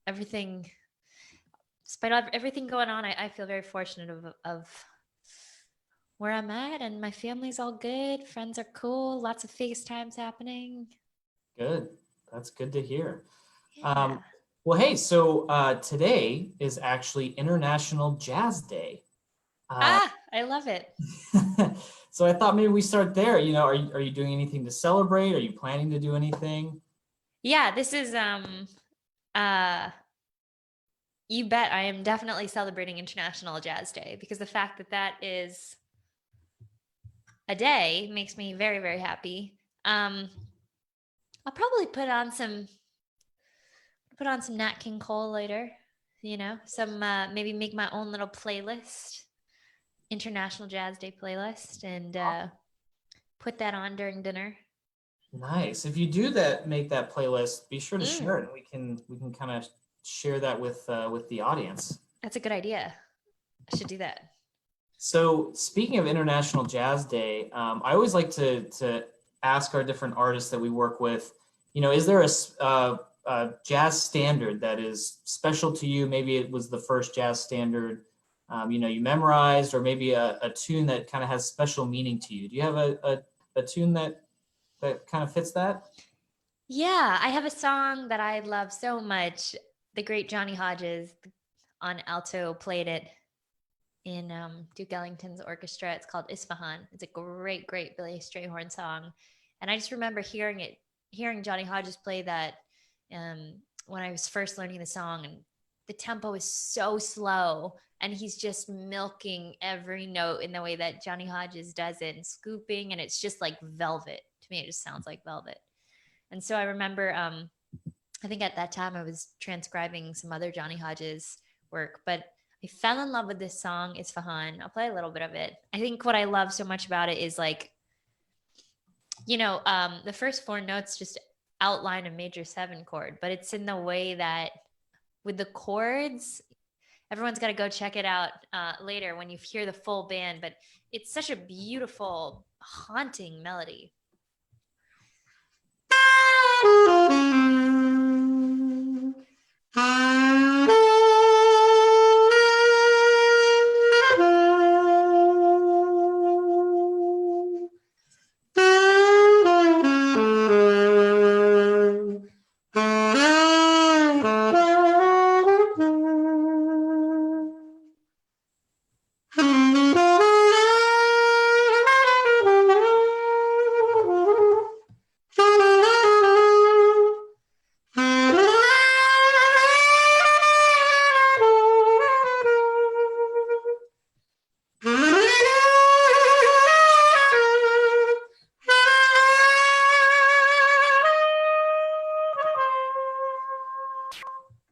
everything, despite everything going on, I feel very fortunate of where I'm at, and my family's all good. Friends are cool. Lots of FaceTimes happening. Good. That's good to hear. Yeah. Well, hey, so today is actually International Jazz Day. Uh, I love it. so I thought maybe we start there. Are you doing anything to celebrate? Are you planning to do anything? Yeah, this is uh you bet I am definitely celebrating International Jazz Day, because the fact that that is a day makes me very, very happy. I'll probably put on some Nat King Cole later, some maybe make my own little playlist, International Jazz Day playlist, and put that on during dinner. Nice. If you do that, make that playlist, be sure to Mm, share it. We can kind of share that with the audience. that's a good idea. I should do that. So speaking of International Jazz Day, I always like to ask our different artists that we work with, is there a jazz standard that is special to you? Maybe it was the first jazz standard, you memorized, or maybe a tune that kind of has special meaning to you. Do you have a tune that kind of fits that? Yeah, I have a song that I love so much. The great Johnny Hodges on alto played it in Duke Ellington's orchestra. It's called Isfahan. It's a great, great Billy Strayhorn song. And I just remember hearing Johnny Hodges play that when I was first learning the song. And the tempo is so slow, and he's just milking every note in the way that Johnny Hodges does it, and scooping, and it's just like velvet. To me, it just sounds like velvet. And so I remember, I think at that time I was transcribing some other Johnny Hodges work, but I fell in love with this song, Isfahan. I'll play a little bit of it. I think what I love so much about it is like, the first four notes just outline a major seven chord, but it's in the way that with the chords, everyone's got to go check it out later when you hear the full band, but it's such a beautiful, haunting melody.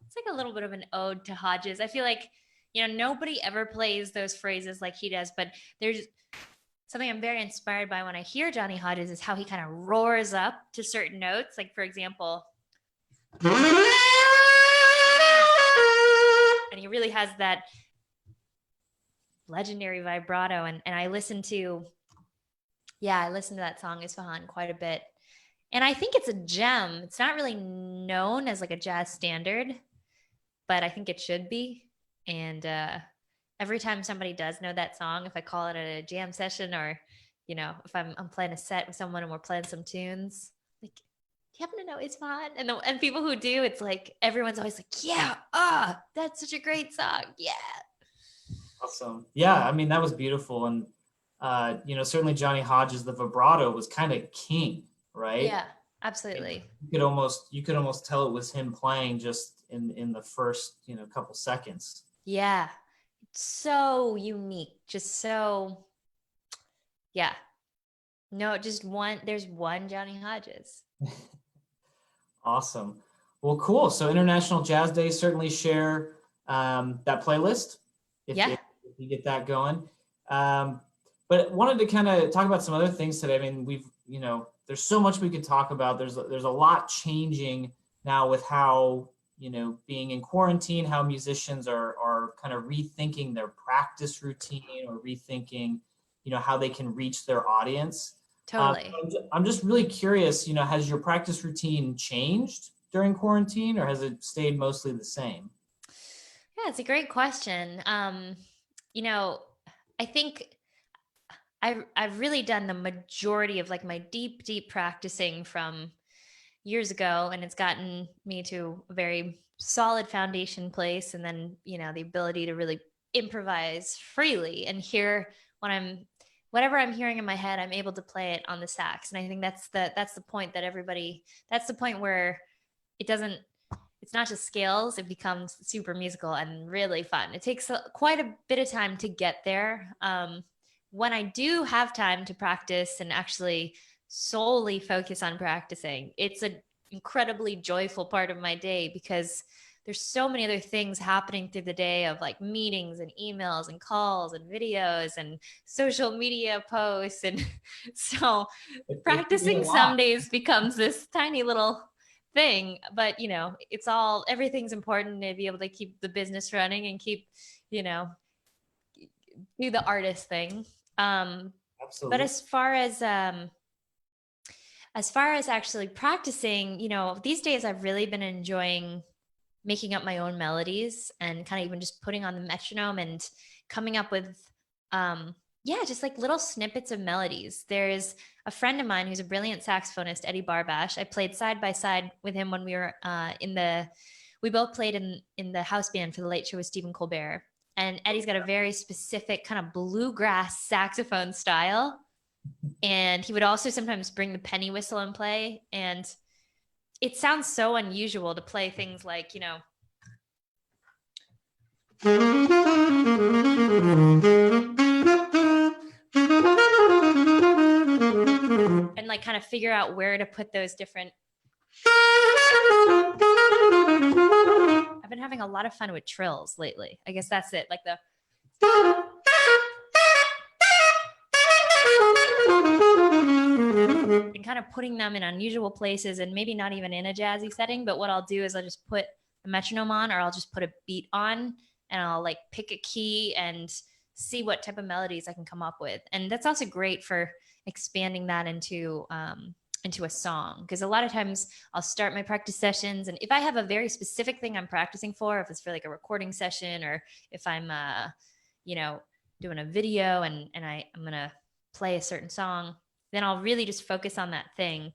It's like a little bit of an ode to Hodges. I feel like, nobody ever plays those phrases like he does, but there's something I'm very inspired by when I hear Johnny Hodges is how he kind of roars up to certain notes. Like, for example, and he really has that legendary vibrato. And I listened to that song Isfahan quite a bit. And I think it's a gem. It's not really known as like a jazz standard, but I think it should be. And every time somebody does know that song, if I call it a jam session, or if I'm playing a set with someone and we're playing some tunes, like, do you happen to know Isfahan? And people who do, it's like everyone's always like, yeah, that's such a great song, yeah. Awesome. Yeah, I mean, that was beautiful. And certainly Johnny Hodges, the vibrato was kind of king, right? Yeah, absolutely. You could almost tell it was him playing just in the first, couple seconds. Yeah. It's so unique. Just so, yeah. No, there's one Johnny Hodges. Awesome. Well, cool. So International Jazz Day, certainly share that playlist if you get that going. But wanted to kind of talk about some other things today. I mean, there's so much we could talk about. There's a lot changing now with how, being in quarantine, how musicians are kind of rethinking their practice routine, or rethinking, how they can reach their audience. Totally. I'm just really curious, has your practice routine changed during quarantine, or has it stayed mostly the same? Yeah, it's a great question. You know, I think I've really done the majority of like my deep practicing from years ago, and it's gotten me to a very solid foundation place, and then, you know, the ability to really improvise freely and hear what I'm whatever I'm hearing in my head, I'm able to play it on the sax. And I think that's the point that everybody that's the point where it doesn't it's not just scales, it becomes super musical and really fun. It takes quite a bit of time to get there. When I do have time to practice and actually solely focus on practicing, it's an incredibly joyful part of my day, because there's so many other things happening through the day of like meetings and emails and calls and videos and social media posts. And so It can be a practicing lot. some days becomes this tiny little thing. But, you know, everything's important to be able to keep the business running and keep, you know, do the artist thing. But Absolutely. as far as actually practicing, you know, these days I've really been enjoying making up my own melodies and kind of even just putting on the metronome and coming up with yeah, just like little snippets of melodies. There's a friend of mine who's a brilliant saxophonist, Eddie Barbash. I played side by side with him when we were we both played in the house band for the Late Show with Stephen Colbert. And Eddie's got a very specific kind of bluegrass saxophone style. And he would also sometimes bring the penny whistle and play. And it sounds so unusual to play things like, you know, and like kind of figure out where to put those different. I've been having a lot of fun with trills lately. I guess that's it. Like the and kind of putting them in unusual places and maybe not even in a jazzy setting. But what I'll do is I'll just put a metronome on, or I'll just put a beat on, and I'll like pick a key and see what type of melodies I can come up with. And that's also great for expanding that into a song, because a lot of times I'll start my practice sessions, and if I have a very specific thing I'm practicing for, if it's for like a recording session, or if I'm you know, doing a video and I'm gonna play a certain song, then I'll really just focus on that thing.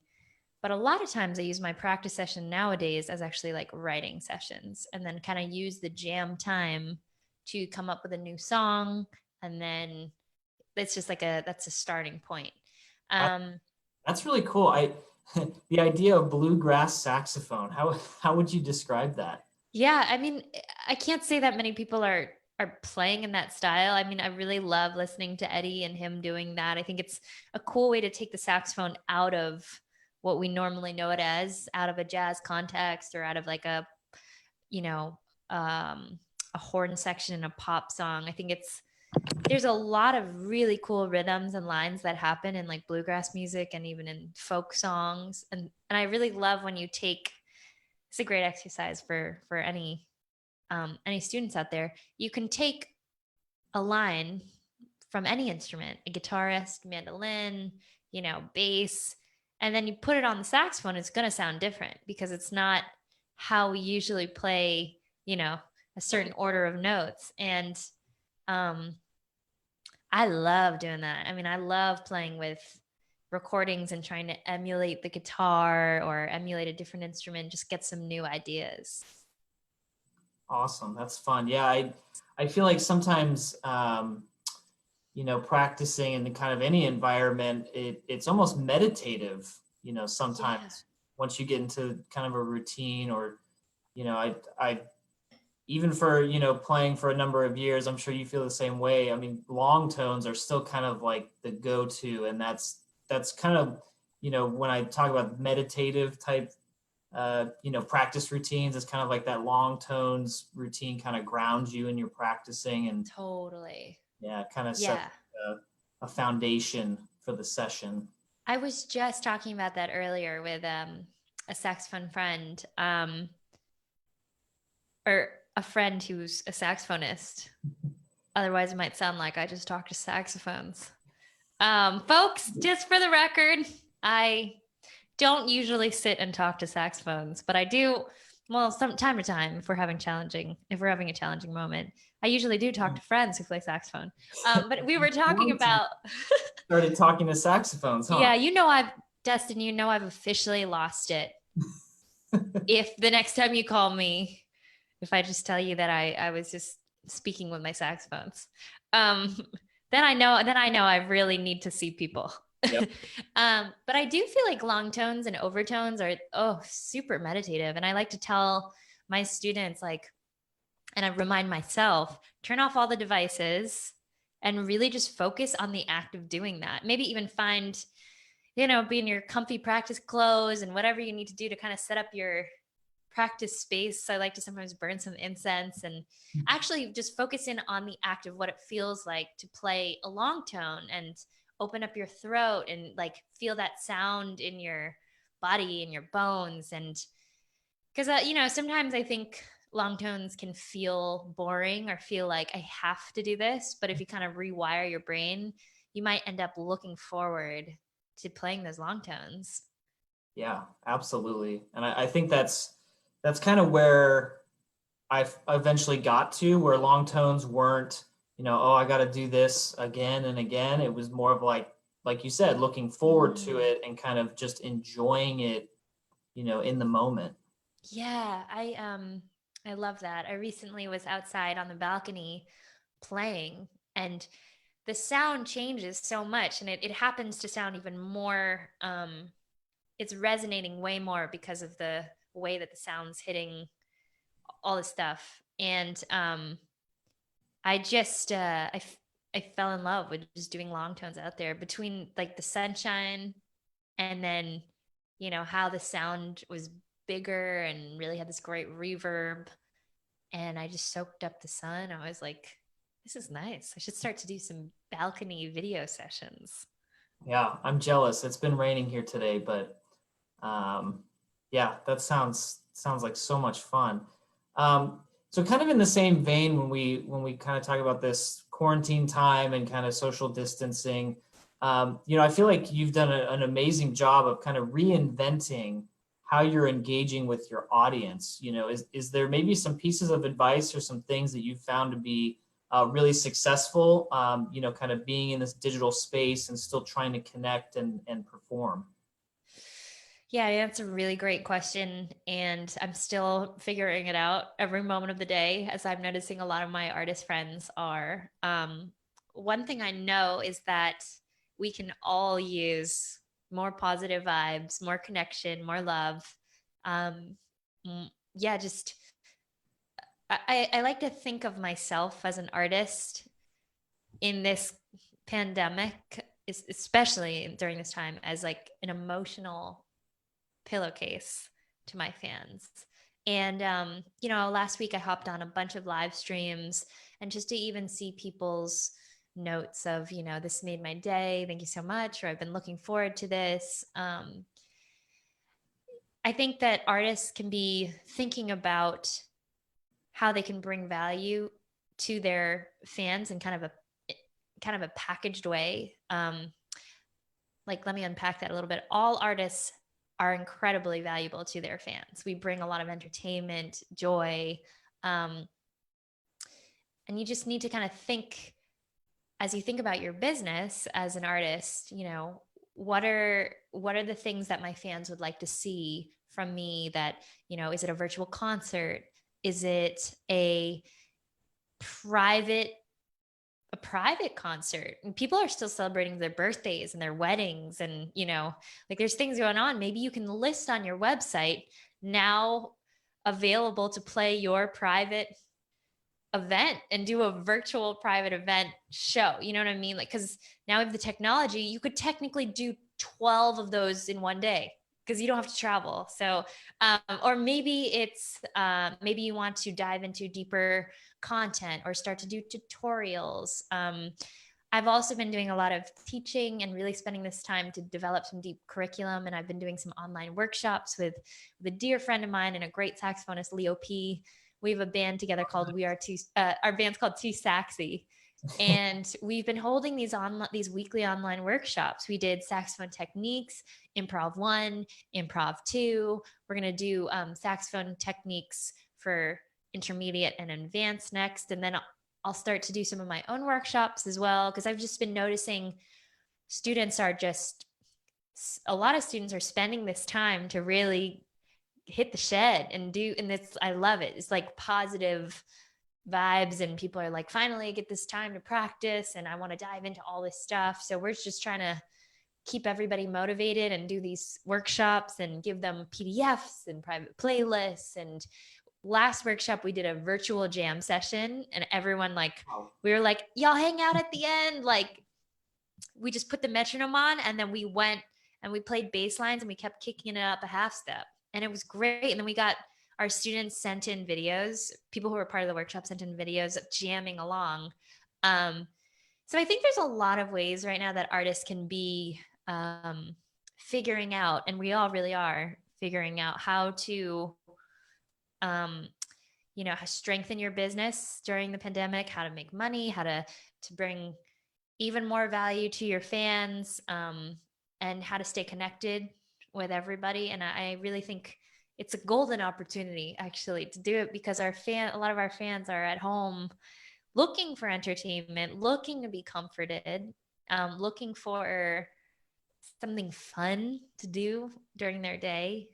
But a lot of times I use my practice session nowadays as actually like writing sessions, and then kind of use the jam time to come up with a new song. And then it's just like that's a starting point. That, Um, that's really cool. The idea of bluegrass saxophone. How would you describe that? yeah, I mean, I can't say that many people are playing in that style. I mean, I really love listening to Eddie and him doing that. I think it's a cool way to take the saxophone out of what we normally know it as, out of a jazz context, or out of like a, you know, a horn section in a pop song. I think there's a lot of really cool rhythms and lines that happen in like bluegrass music and even in folk songs. And I really love when you take it's a great exercise for any students out there. You can take a line from any instrument, a guitarist, mandolin, you know, bass, and then you put it on the saxophone. It's going to sound different because it's not how we usually play, you know, a certain order of notes. And um, I love doing that. I mean, I love playing with recordings and trying to emulate the guitar or emulate a different instrument, just get some new ideas. Awesome. That's fun. Yeah, I feel like sometimes you know, practicing in the kind of any environment, it's almost meditative, you know, Yeah. sometimes once you get into kind of a routine. Or, you know, I even for, you know, playing for a number of years, I'm sure you feel the same way. I mean, long tones are still kind of like the go-to, and that's kind of, you know, when I talk about meditative type you know, practice routines, it's kind of like that long tones routine kind of grounds you in your practicing, and Totally. yeah, kind of set Yeah. a foundation for the session. I was just talking about that earlier with a saxophone friend, or a friend who's a saxophonist. Otherwise, it might sound like I just talk to saxophones. Folks, just for the record, I don't usually sit and talk to saxophones, but I do. Well, some time to time, if we're having a challenging moment, I usually do talk to friends who play saxophone. But we were talking about, Started talking to saxophones, huh? yeah, Destin, I've officially lost it. If the next time you call me, if I just tell you that I was just speaking with my saxophones, um, then I know I really need to see people. Yep. But I do feel like long tones and overtones are super meditative, and I like to tell my students and I remind myself, turn off all the devices and really just focus on the act of doing that. Maybe even find, be in your comfy practice clothes and whatever you need to do to kind of set up your practice space. I like to sometimes burn some incense and actually just focus in on the act of what it feels like to play a long tone and open up your throat and feel that sound in your body and your bones. And because sometimes I think long tones can feel boring or feel like I have to do this, but if you kind of rewire your brain, you might end up looking forward to playing those long tones. Yeah, absolutely. And I think that's kind of where I eventually got to, where long tones weren't, oh, I got to do this again and again. It was more of like you said, looking forward to it and kind of just enjoying it, in the moment. Yeah, I love that. I recently was outside on the balcony playing, and the sound changes so much, and it happens to sound even more it's resonating way more because of the way that the sound's hitting all the stuff. And I just I fell in love with just doing long tones out there between the sunshine and then how the sound was bigger and really had this great reverb, and I just soaked up the sun. I was like, this is nice. I should start to do some balcony video sessions. Yeah, I'm jealous. It's been raining here today, but yeah, that sounds like so much fun. So kind of in the same vein, when we kind of talk about this quarantine time and kind of social distancing, I feel like you've done an amazing job of kind of reinventing how you're engaging with your audience. Is there maybe some pieces of advice or some things that you've found to be really successful, kind of being in this digital space and still trying to connect and perform? Yeah, that's a really great question. And I'm still figuring it out every moment of the day, as I'm noticing a lot of my artist friends are. One thing I know is that we can all use more positive vibes, more connection, more love. Um, yeah, just I like to think of myself as an artist in this pandemic, especially during this time, as an emotional pillowcase to my fans. And last week I hopped on a bunch of live streams, and just to even see people's notes of, this made my day, thank you so much, or I've been looking forward to this. I think that artists can be thinking about how they can bring value to their fans in kind of a packaged way. Let me unpack that a little bit. All artists are incredibly valuable to their fans. We bring a lot of entertainment, joy, and you just need to kind of think, as you think about your business as an artist, what are the things that my fans would like to see from me? That, is it a virtual concert? Is it a private concert? And people are still celebrating their birthdays and their weddings, and there's things going on. Maybe you can list on your website, now available to play your private event, and do a virtual private event show. You know what I mean? Because now with the technology, you could technically do 12 of those in one day because you don't have to travel. So or maybe it's maybe you want to dive into deeper content or start to do tutorials. I've also been doing a lot of teaching and really spending this time to develop some deep curriculum. And I've been doing some online workshops with a dear friend of mine and a great saxophonist, Leo P. We have a band together called our band's called Too Saxy. And we've been holding these weekly online workshops. We did saxophone techniques, improv 1, improv 2. We're going to do saxophone techniques for intermediate and advanced next. And then I'll start to do some of my own workshops as well, because I've just been noticing a lot of students are spending this time to really hit the shed and I love it. It's like positive vibes, and people are like, finally I get this time to practice and I want to dive into all this stuff. So we're just trying to keep everybody motivated and do these workshops and give them PDFs and private playlists. And last workshop we did a virtual jam session, and everyone we were like, y'all hang out at the end. Like, we just put the metronome on, and then we went and we played bass lines, and we kept kicking it up a half step, and it was great. And then we got our students sent in videos. People who were part of the workshop sent in videos of jamming along. So I think there's a lot of ways right now that artists can be figuring out, and we all really are figuring out how to, strengthen your business during the pandemic, how to make money, how to bring even more value to your fans, and how to stay connected with everybody. And I really think it's a golden opportunity actually to do it, because a lot of our fans are at home looking for entertainment, looking to be comforted, looking for something fun to do during their day.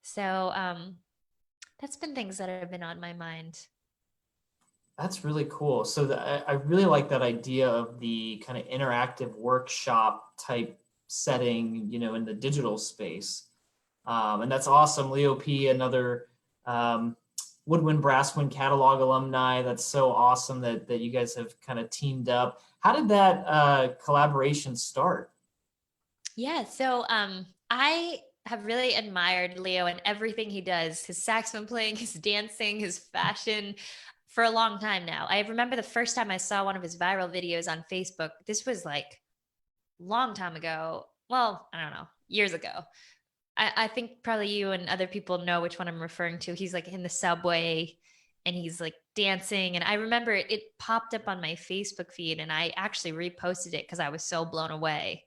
So that's been things that have been on my mind. That's really cool. So I really like that idea of the kind of interactive workshop type setting, in the digital space. And that's awesome. Leo P, another Woodwind Brasswind catalog alumni. That's so awesome that you guys have kind of teamed up. How did that collaboration start? Yeah, so I have really admired Leo and everything he does, his saxophone playing, his dancing, his fashion, for a long time now. I remember the first time I saw one of his viral videos on Facebook. This was like long time ago. Well, I don't know, years ago. I think probably you and other people know which one I'm referring to. He's like in the subway and he's like dancing. And I remember it popped up on my Facebook feed, and I actually reposted it because I was so blown away,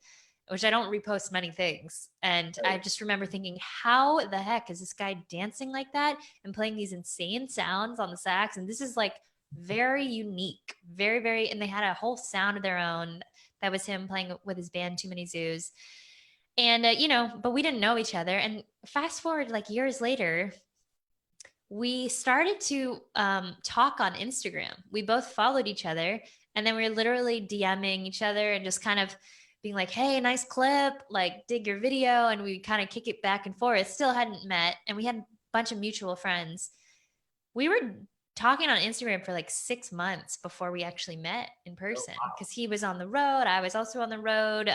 which I don't repost many things. And I just remember thinking, how the heck is this guy dancing like that and playing these insane sounds on the sax? And this is like very unique, very, very, and they had a whole sound of their own. That was him playing with his band, Too Many Zoos. And, but we didn't know each other. And fast forward like years later, we started to talk on Instagram. We both followed each other, and then we were literally DMing each other and just kind of being like, hey, nice clip, like dig your video. And we kind of kick it back and forth. Still hadn't met. And we had a bunch of mutual friends. We were talking on Instagram for like 6 months before we actually met in person, because he was on the road. I was also on the road.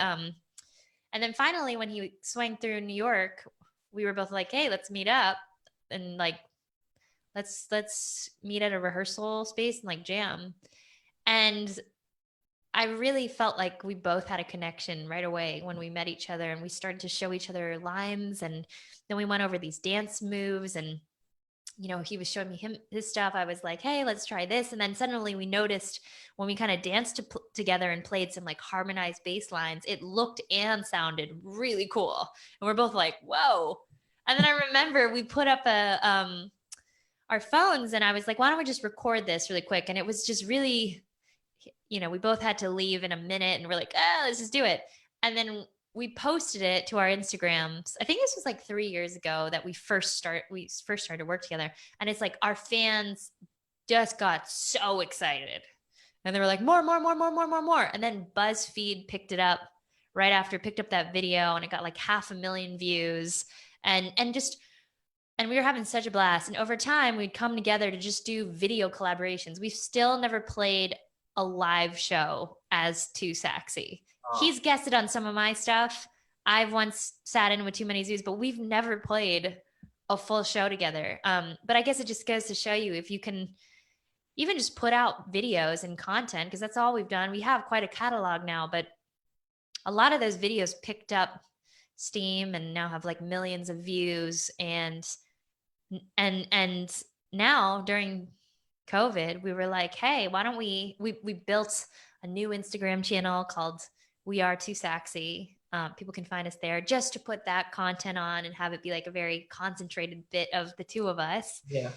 And then finally, when he swung through New York, we were both like, hey, let's meet up and like, let's meet at a rehearsal space and like jam. And I really felt like we both had a connection right away when we met each other, and we started to show each other lines. And then we went over these dance moves, and he was showing me his stuff. I was like, hey, let's try this. And then suddenly we noticed when we kind of danced together and played some like harmonized bass lines, it looked and sounded really cool. And we're both like, whoa. And then I remember we put up our phones, and I was like, why don't we just record this really quick? And it was just really, we both had to leave in a minute, and we're like, let's just do it. And then we posted it to our Instagrams. I think this was like 3 years ago that we first started to work together. And it's like our fans just got so excited. And they were like, more. And then BuzzFeed picked it up right after, picked up that video, and it got like 500,000 views. And we were having such a blast. And over time, we'd come together to just do video collaborations. We've still never played a live show as Too Saxy. He's guested on some of my stuff. I've once sat in with Too Many Zoos, but we've never played a full show together. But I guess it just goes to show you, if you can even just put out videos and content, because that's all we've done. We have quite a catalog now, but a lot of those videos picked up steam and now have like millions of views. And now during COVID, we were like, hey, why don't we built a new Instagram channel called We Are Too Saxy. People can find us there just to put that content on and have it be like a very concentrated bit of the two of us. Yeah.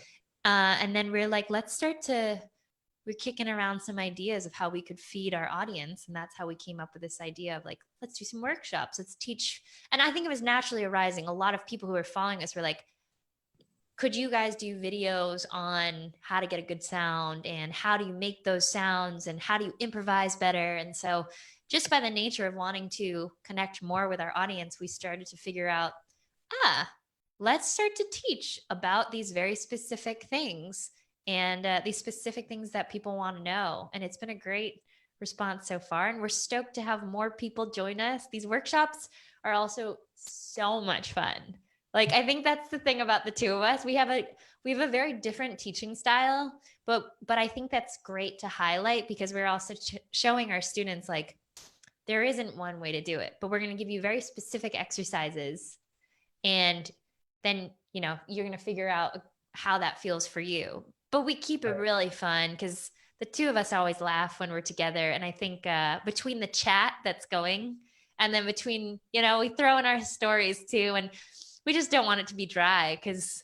And then we're like, we're kicking around some ideas of how we could feed our audience. And that's how we came up with this idea of like, let's do some workshops, let's teach. And I think it was naturally arising. A lot of people who were following us were like, could you guys do videos on how to get a good sound and how do you make those sounds and how do you improvise better? And so just by the nature of wanting to connect more with our audience, we started to figure out, let's start to teach about these very specific things and these specific things that people want to know. And it's been a great response so far. And we're stoked to have more people join us. These workshops are also so much fun. Like, I think that's the thing about the two of us. We have a very different teaching style, but I think that's great to highlight because we're also showing our students like there isn't one way to do it, but we're going to give you very specific exercises, and then you're going to figure out how that feels for you. But we keep it really fun because the two of us always laugh when we're together, and I think between the chat that's going, and then between we throw in our stories too, and we just don't want it to be dry because,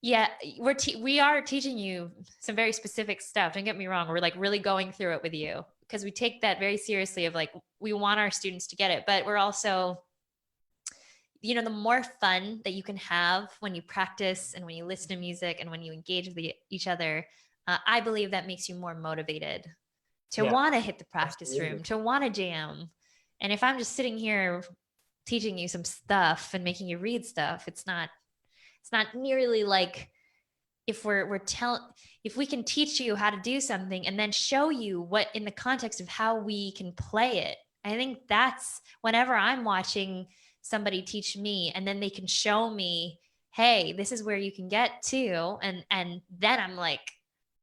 we are teaching you some very specific stuff. Don't get me wrong. We're like really going through it with you because we take that very seriously of like, we want our students to get it, but we're also, the more fun that you can have when you practice and when you listen to music and when you engage with each other, I believe that makes you more motivated to want to hit the practice room, to want to jam. And if I'm just sitting here teaching you some stuff and making you read stuff, it's not nearly like if if we can teach you how to do something and then show you what in the context of how we can play it. I think that's whenever I'm watching somebody teach me and then they can show me, hey, this is where you can get to, and then I'm like,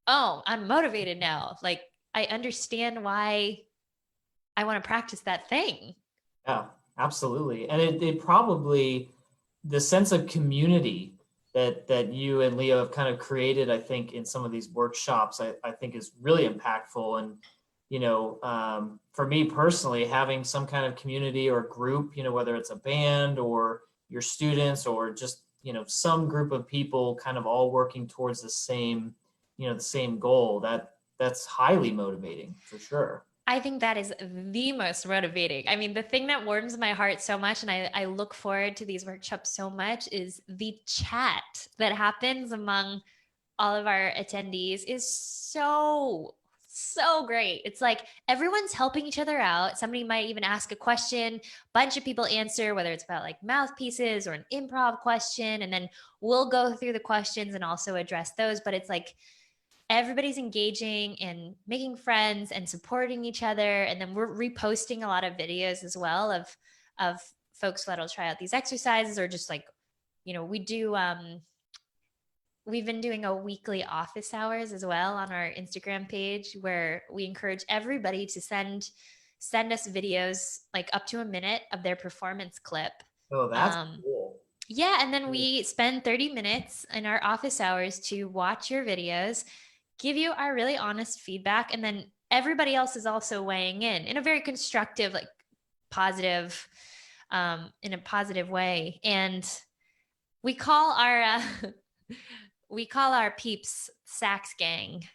oh, I'm motivated now. Like, I understand why I want to practice that thing. Yeah, absolutely. And it probably, the sense of community that you and Leo have kind of created, I think, in some of these workshops, I think is really impactful. And, for me personally, having some kind of community or group, whether it's a band or your students or just, some group of people kind of all working towards the same goal, that's highly motivating for sure. I think that is the most motivating. I mean, the thing that warms my heart so much, and I look forward to these workshops so much, is the chat that happens among all of our attendees is so great. It's like everyone's helping each other out. Somebody might even ask a question, bunch of people answer, whether it's about like mouthpieces or an improv question, and then we'll go through the questions and also address those. But it's like everybody's engaging and making friends and supporting each other. And then we're reposting a lot of videos as well of folks that'll try out these exercises, or just like, we've been doing a weekly office hours as well on our Instagram page, where we encourage everybody to send us videos like up to a minute of their performance clip. Oh, that's cool. Yeah. And then we spend 30 minutes in our office hours to watch your videos, give you our really honest feedback. And then everybody else is also weighing in a very constructive, like positive, in a positive way. And we call our, peeps Sax Gang.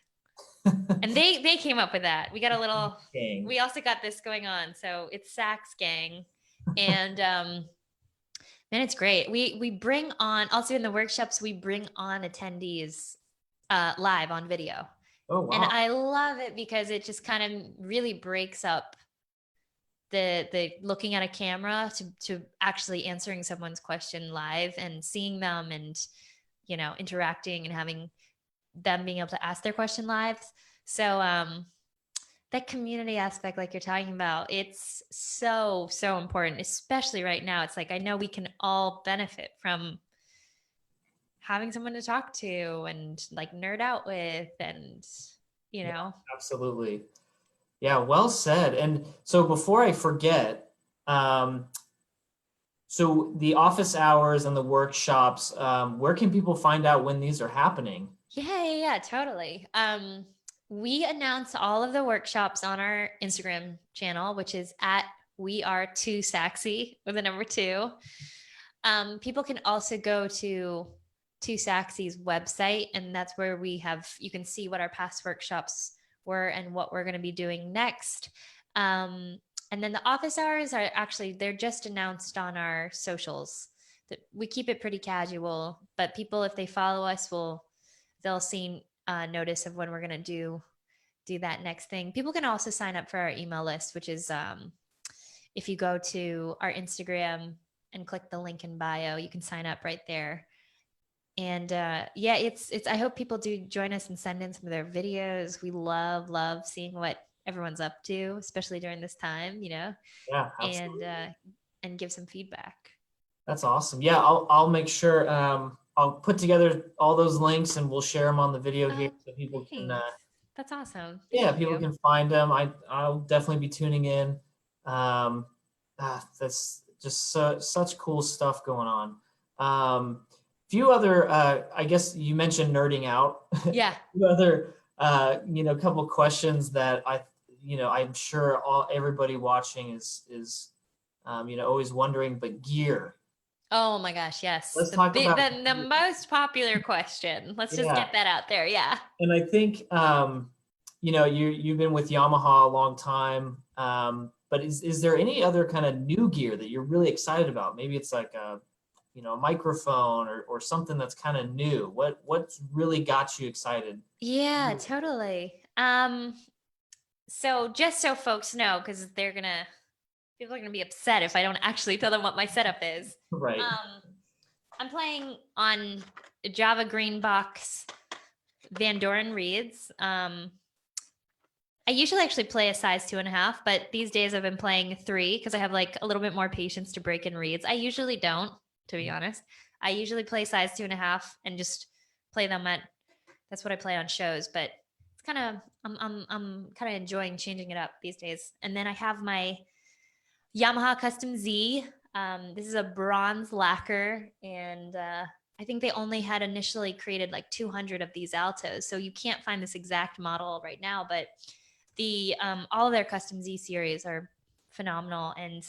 And they came up with that. We got a little, we also got this going on. So it's Sax Gang. And, man, it's great. We bring on, also in the workshops, we bring on attendees live on video. Oh, wow. And I love it because it just kind of really breaks up the looking at a camera to actually answering someone's question live and seeing them and, interacting and having them being able to ask their question live. So that community aspect, like you're talking about, it's so important, especially right now. It's like, I know we can all benefit from having someone to talk to and like nerd out with, and Yeah, absolutely. Yeah, well said. And so before I forget, so the office hours and the workshops, where can people find out when these are happening? Yeah, totally. We announce all of the workshops on our Instagram channel, which is at we are too saxy with a number two. People can also go to Too Saxy's website, and that's where you can see what our past workshops were and what we're going to be doing next. And then the office hours are actually, they're just announced on our socials. We keep it pretty casual, but people, if they follow us, they'll see notice of when we're going to do that next thing. People can also sign up for our email list, which is if you go to our Instagram and click the link in bio, you can sign up right there. And yeah, it's I hope people do join us and send in some of their videos. We love seeing what everyone's up to, especially during this time, Yeah, absolutely. And give some feedback. That's awesome. Yeah, I'll make sure I'll put together all those links and we'll share them on the video here so people can Thanks. That's awesome. yeah, Thank people you. can find them. I'll definitely be tuning in. That's just such cool stuff going on. Few other I guess you mentioned nerding out. Yeah. Few other couple questions that I'm sure everybody watching is always wondering, but gear. Oh my gosh, yes. Let's talk about The most popular question. Let's just yeah. get that out there. Yeah. And I think you've been with Yamaha a long time, but is there any other kind of new gear that you're really excited about? Maybe it's like a microphone or something that's kind of new. What's really got you excited? Yeah, totally. So just so folks know, because people are gonna be upset if I don't actually tell them what my setup is. Right. I'm playing on Java Greenbox Van Doren reeds. I usually actually play a size 2.5, but these days I've been playing 3 because I have like a little bit more patience to break in reeds. I usually don't, to be honest. I usually play size 2.5 and just play them that's what I play on shows, but it's kind of, I'm kind of enjoying changing it up these days. And then I have my Yamaha Custom Z. This is a bronze lacquer, and I think they only had initially created like 200 of these altos, so you can't find this exact model right now. But the all of their Custom Z series are phenomenal, and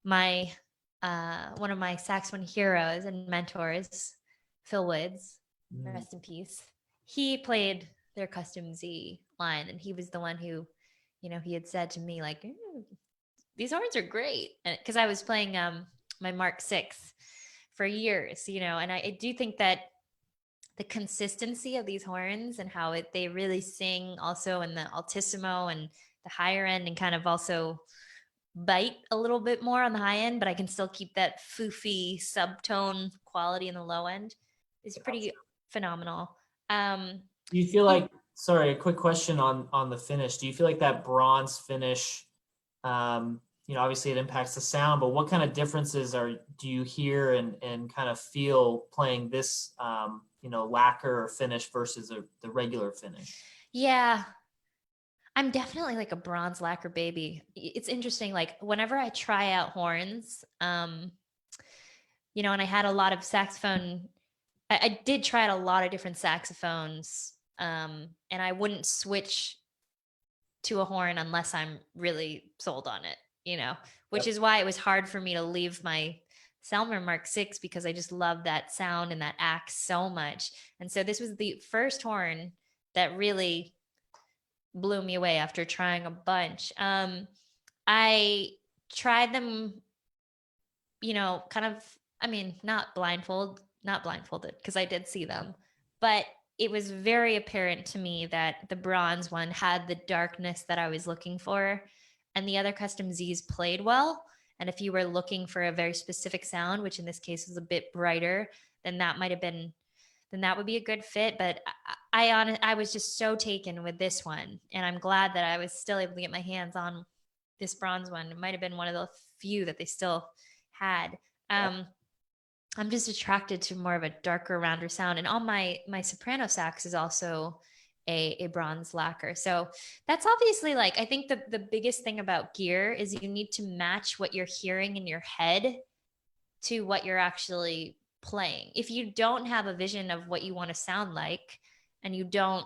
my one of my saxophone heroes and mentors, Phil Woods, rest in peace. He played their Custom Z line, and he was the one who, he had said to me like, these horns are great, because I was playing my Mark 6 for years, and I do think that the consistency of these horns and how they really sing also in the altissimo and the higher end, and kind of also bite a little bit more on the high end, but I can still keep that foofy subtone quality in the low end is pretty phenomenal. Do you feel like, sorry, a quick question on the finish. Do you feel like that bronze finish, obviously it impacts the sound, but what kind of differences do you hear and kind of feel playing this, lacquer or finish versus the regular finish? Yeah, I'm definitely like a bronze lacquer baby. It's interesting. Like whenever I try out horns, and I had a lot of saxophone. I did try out a lot of different saxophones, and I wouldn't switch to a horn unless I'm really sold on it, which is why it was hard for me to leave my Selmer Mark 6, because I just love that sound and that axe so much. And so this was the first horn that really blew me away after trying a bunch. I tried them, kind of, I mean, not blindfolded, because I did see them, but it was very apparent to me that the bronze one had the darkness that I was looking for, and the other Custom Z's played well. And if you were looking for a very specific sound, which in this case was a bit brighter, then that would be a good fit. But I was just so taken with this one, and I'm glad that I was still able to get my hands on this bronze one. It might have been one of the few that they still had. I'm just attracted to more of a darker, rounder sound, and on my soprano sax is also a bronze lacquer. So that's obviously, like, I think the biggest thing about gear is you need to match what you're hearing in your head to what you're actually playing. If you don't have a vision of what you want to sound like, and you don't,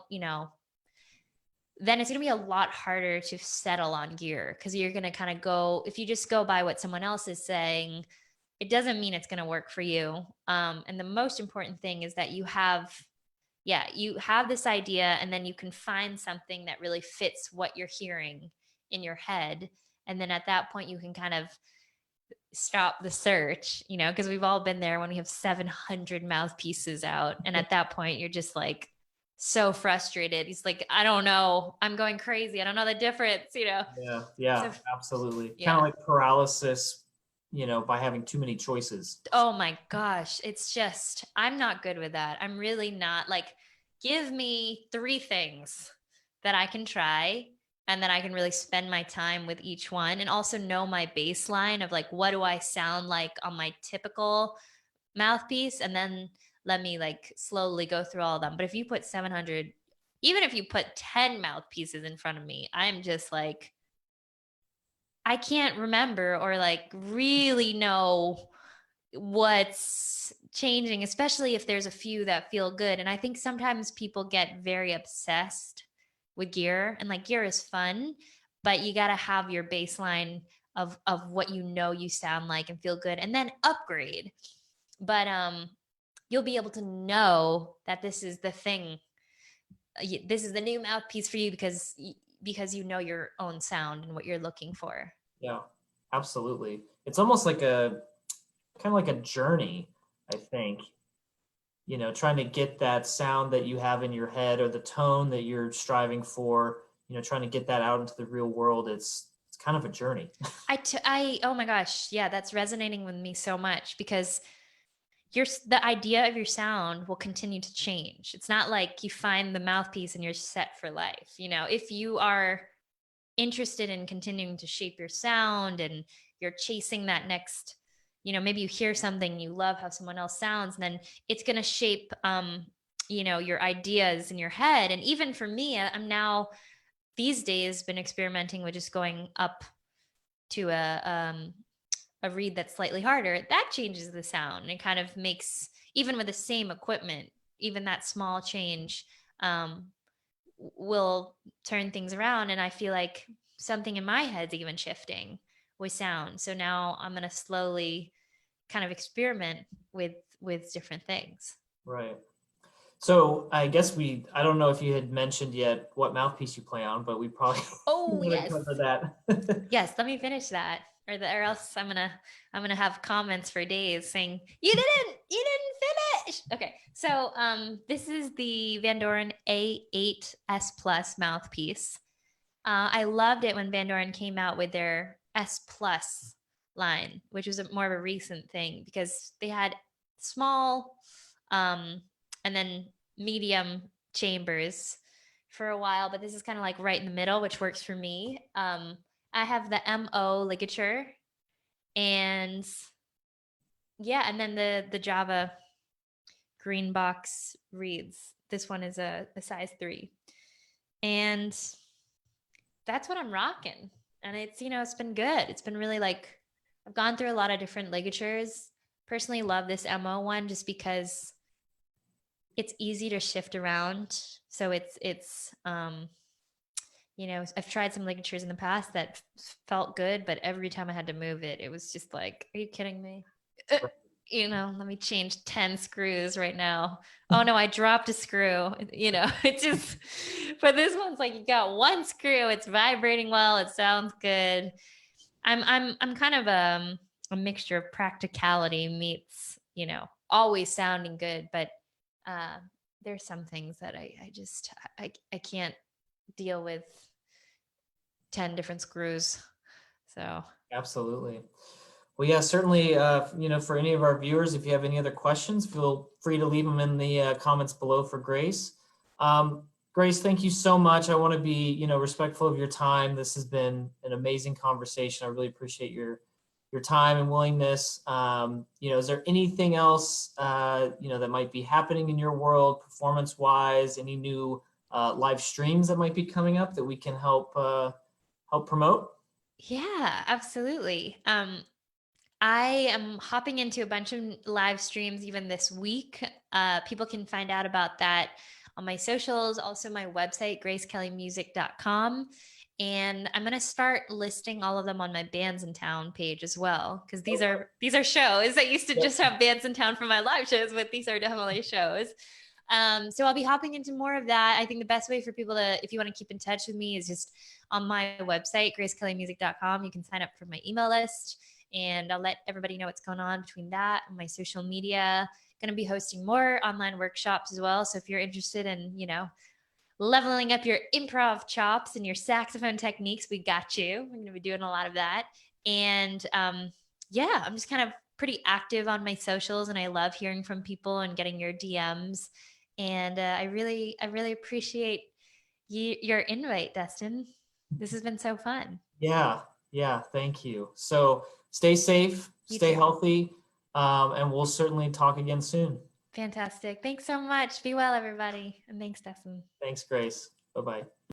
then it's going to be a lot harder to settle on gear, because you're going to kind of go, if you just go by what someone else is saying, it doesn't mean it's going to work for you. And the most important thing is that you have this idea, and then you can find something that really fits what you're hearing in your head. And then at that point, you can kind of stop the search, because we've all been there when we have 700 mouthpieces out. And at that point, you're just like so frustrated. He's like, I don't know. I'm going crazy. I don't know the difference, Yeah, So, absolutely. yeah. Kind of like paralysis, by having too many choices. Oh my gosh. It's just, I'm not good with that. I'm really not. Like, give me 3 things that I can try, and then I can really spend my time with each one, and also know my baseline of like, what do I sound like on my typical mouthpiece, and then let me like slowly go through all of them. But if you put 700, even if you put 10 mouthpieces in front of me, I'm just like, I can't remember or like really know what's changing, especially if there's a few that feel good. And I think sometimes people get very obsessed with gear, and like, gear is fun, but you got to have your baseline of what you sound like and feel good, and then upgrade. But you'll be able to know that this is the thing, this is the new mouthpiece for you, because you know your own sound and what you're looking for. Yeah, absolutely. It's almost like a kind of like a journey, I think. Trying to get that sound that you have in your head, or the tone that you're striving for, trying to get that out into the real world. It's kind of a journey. Oh my gosh, yeah, that's resonating with me so much, because the idea of your sound will continue to change. It's not like you find the mouthpiece and you're set for life. If you are interested in continuing to shape your sound, and you're chasing that next, maybe you hear something, you love how someone else sounds, and then it's going to shape your ideas in your head. And even for me, I'm now these days been experimenting with just going up to a reed that's slightly harder. That changes the sound, and it kind of makes, even with the same equipment, even that small change will turn things around. And I feel like something in my head's even shifting with sound. So now I'm going to slowly kind of experiment with different things. Right. So I guess I don't know if you had mentioned yet what mouthpiece you play on, but we probably Yes. cover that. Yes, let me finish that. Or else I'm gonna have comments for days saying you didn't finish. Okay, so this is the Van Doren A8 S Plus mouthpiece. I loved it when Van Doren came out with their S Plus line, which was more of a recent thing, because they had small and then medium chambers for a while, but this is kind of like right in the middle, which works for me. I have the MO ligature, and yeah, and then the Java green box reeds. This one is a size 3. And that's what I'm rocking. And it's been good. It's been really like, I've gone through a lot of different ligatures. Personally love this MO one just because it's easy to shift around. So I've tried some ligatures in the past that felt good, but every time I had to move it, it was just like, are you kidding me? Let me change 10 screws right now. Oh no, I dropped a screw. It just, but this one's like, you got one screw, it's vibrating well, it sounds good. I'm kind of a mixture of practicality meets, always sounding good, but there's some things that I can't deal with 10 different screws. So Absolutely. Well, yeah, certainly, for any of our viewers, if you have any other questions, feel free to leave them in the comments below for Grace. Grace, thank you so much. I want to be, respectful of your time. This has been an amazing conversation. I really appreciate your time and willingness. Is there anything else, that might be happening in your world, performance-wise? Any new live streams that might be coming up that we can help promote? Yeah, absolutely. I am hopping into a bunch of live streams even this week. People can find out about that on my socials, also my website, gracekellymusic.com. And I'm going to start listing all of them on my Bands in Town page as well, because these are shows. I used to just have Bands in Town for my live shows, but these are definitely shows. So I'll be hopping into more of that. I think the best way for people to, if you want to keep in touch with me, is just on my website, gracekellymusic.com. You can sign up for my email list, and I'll let everybody know what's going on between that and my social media. Going to be hosting more online workshops as well. So if you're interested in, leveling up your improv chops and your saxophone techniques, we got you. We're going to be doing a lot of that. And yeah, I'm just kind of pretty active on my socials, and I love hearing from people and getting your DMs. And I really appreciate your invite, Dustin. This has been so fun. Yeah. Thank you. So stay safe, stay healthy, and we'll certainly talk again soon. Fantastic. Thanks so much. Be well, everybody. And thanks, Dustin. Thanks, Grace. Bye-bye.